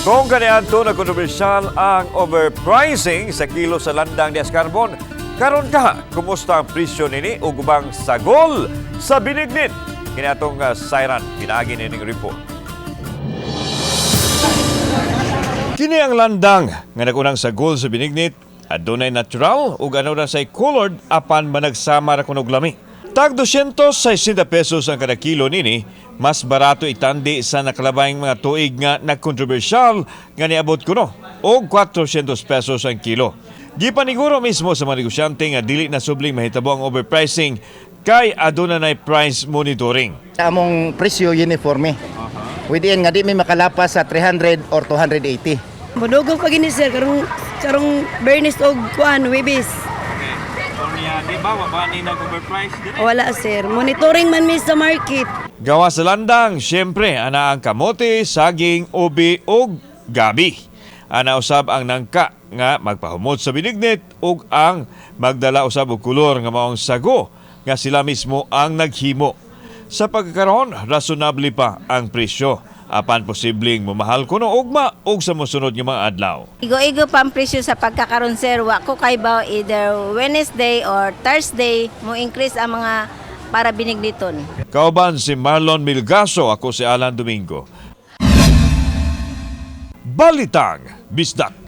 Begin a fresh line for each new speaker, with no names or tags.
Kung kaniadto na kontrobersyal ang overpricing sa kilo sa landang ni Escarbon, karon ka, kumusta ang presyo nini o gubang sagol sa binignit? Kiniatong Siren, pinaagi nining report. Kini ang landang nga nagunang sagol sa binignit, adunay natural ug ano na say colored apan managsama ra kunog lami. Tag 260 pesos ang kada kilo nini, mas barato itandi sa nakalabayng mga tuig nga nagkontrobersyal nga niabot kuno og 400 pesos ang kilo. Gipaniguro mismo sa mga negosyante nga dili na subling mahitabo ang overpricing kay aduna nay price monitoring.
Among presyo uniforme. Within nga di may makalapas sa 300 or 280.
Madugog pa gini sir karong Bernis og kuan Webis.
Di ba wa ni nag-overprice din?
Wala sir, monitoring man mi sa market.
Gawa sa landang, siyempre, ana ang kamote, saging, ubi ug gabi. Ana usab ang nangka nga magpahumot sa binignit ug ang magdala usab og kulor nga maong sago nga sila mismo ang naghimo. Sa pagkakaroon, rasunable pa ang presyo. Apan posibleng mamahal kuno ugma ug sa mosunod nga mga adlaw.
Igo-igo pa ang presyo sa pagkakaroon sir. Wa ko kay ba either Wednesday or Thursday mo increase ang mga para binigniton.
Kauban si Marlon Milgaso, ako si Alan Domingo. Balitang Bisdak.